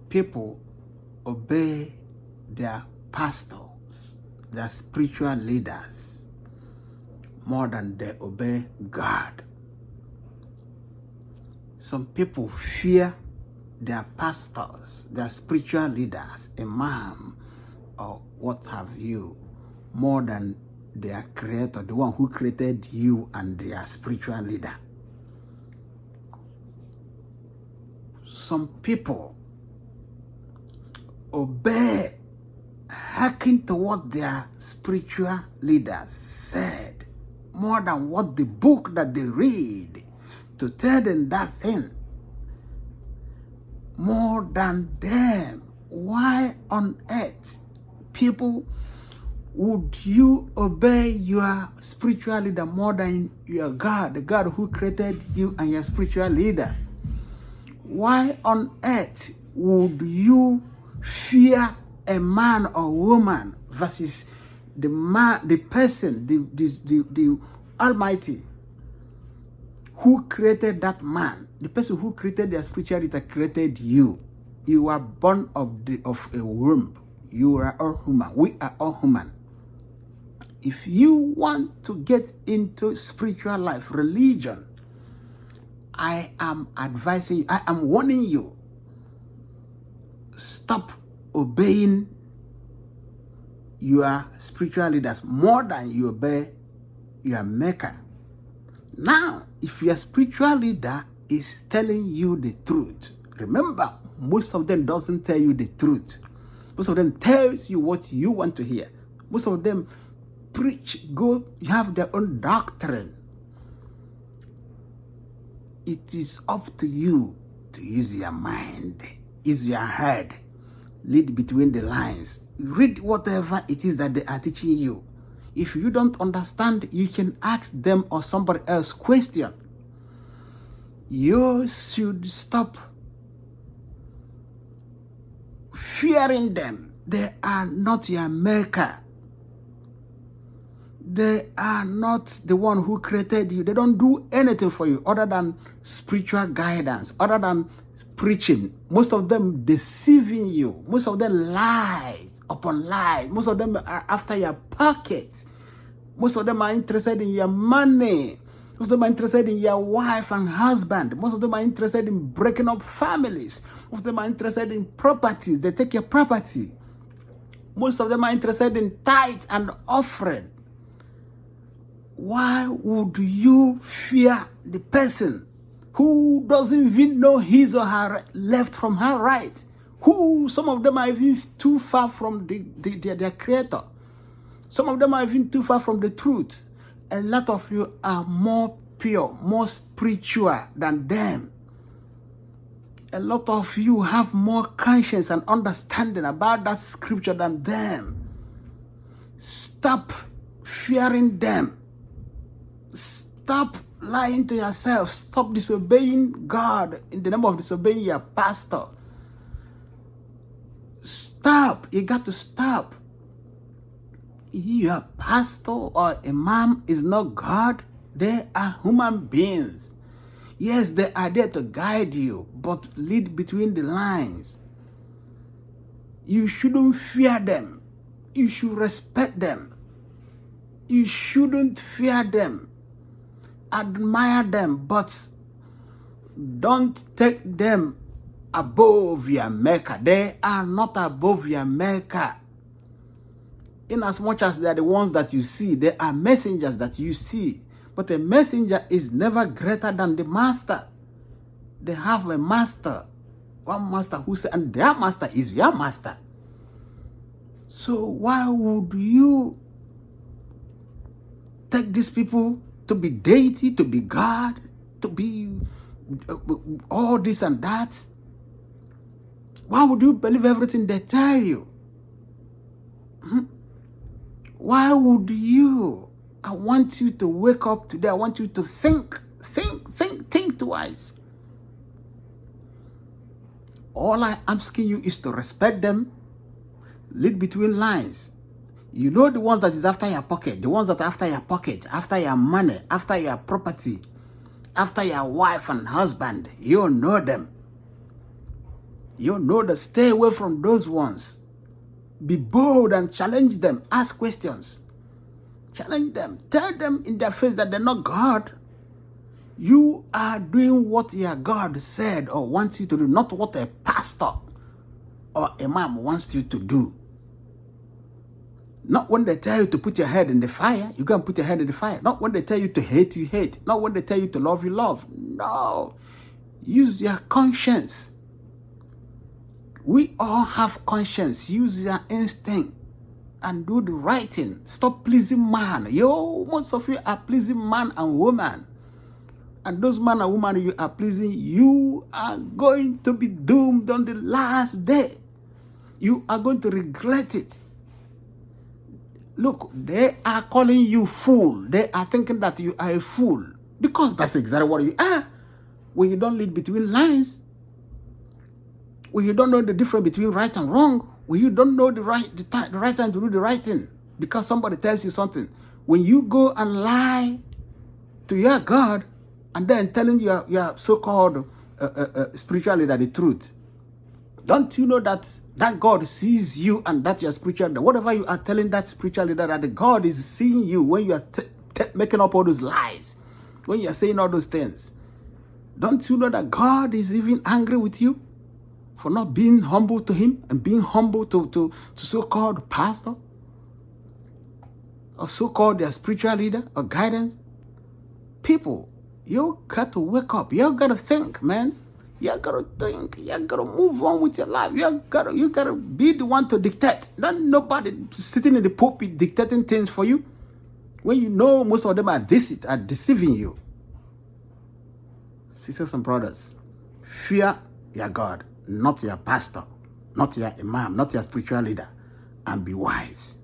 people obey their pastors, their spiritual leaders, more than they obey God. Some people fear their pastors, their spiritual leaders, imam, or what have you, more than their creator, the one who created you and their spiritual leader. Some people obey, hearken to what their spiritual leaders said, more than what the book that they read to tell them that thing, more than them. Why on earth, people, would you obey your spiritual leader more than your God, the God who created you and your spiritual leader? Why on earth would you fear a man or woman versus the man, the person, the Almighty who created that man? The person who created their spiritual leader created you. You are born of a womb. You are all human. We are all human. If you want to get into spiritual life, religion, I am advising you, I am warning you, stop obeying your spiritual leaders more than you obey your maker. Now, if your spiritual leader is telling you the truth, remember, most of them doesn't tell you the truth. Most of them tells you what you want to hear. Most of them preach, you have their own doctrine. It is up to you to use your mind, use your head, read between the lines, read whatever it is that they are teaching you. If you don't understand, you can ask them or somebody else question. You should stop fearing them. They are not your maker. They are not the one who created you. They don't do anything for you other than spiritual guidance, other than preaching. Most of them deceiving you. Most of them lies upon lies. Most of them are after your pocket. Most of them are interested in your money. Most of them are interested in your wife and husband. Most of them are interested in breaking up families. Most of them are interested in properties. They take your property. Most of them are interested in tithe and offering. Why would you fear the person who doesn't even know his or her left from her right? Who, some of them are even too far from their creator. Some of them are even too far from the truth. A lot of you are more pure, more spiritual than them. A lot of you have more conscience and understanding about that scripture than them. Stop fearing them. Stop lying to yourself. Stop disobeying God in the name of disobeying your pastor. Stop. You got to stop. Your pastor or imam is not God. They are human beings. Yes, they are there to guide you, but read between the lines. You shouldn't fear them. You should respect them. You shouldn't fear them. Admire them, but don't take them above your maker. They are not above your maker. In as much as they are the ones that you see, they are messengers that you see. But a messenger is never greater than the master. They have a master, one master who said, and their master is your master. So why would you take these people to be deity, to be God, to be all this and that? Why would you believe everything they tell you? Why would you? I want you to wake up today. I want you to think twice. All I'm asking you is to respect them, read between lines. You know the ones that is after your pocket, the ones that are after your pocket, after your money, after your property, after your wife and husband. You know them. You know that. Stay away from those ones. Be bold and challenge them. Ask questions. Challenge them. Tell them in their face that they're not God. You are doing what your God said or wants you to do, not what a pastor or imam wants you to do. Not when they tell you to put your head in the fire, you go and put your head in the fire. Not when they tell you to hate, you hate. Not when they tell you to love, you love. No. Use your conscience. We all have conscience. Use your instinct and do the right thing. Stop pleasing man. Most of you are pleasing man and woman. And those man and woman you are pleasing, you are going to be doomed on the last day. You are going to regret it. Look, they are calling you fool. They are thinking that you are a fool. Because that's exactly what you are. When you don't read between lines. When you don't know the difference between right and wrong. When you don't know the right time to do the right thing. Because somebody tells you something. When you go and lie to your God, and then telling your so-called spiritual leader the truth. Don't you know that God sees you and that your spiritual leader, whatever you are telling that spiritual leader, that the God is seeing you when you are making up all those lies, when you are saying all those things. Don't you know that God is even angry with you for not being humble to him and being humble to so-called pastor or so-called their spiritual leader or guidance? People, you got to wake up. You got to think, man. You got to think. You got to move on with your life. You got to be the one to dictate. Not nobody sitting in the pulpit dictating things for you. When you know most of them are deceiving you. Sisters and brothers, fear your God, not your pastor, not your imam, not your spiritual leader, and be wise.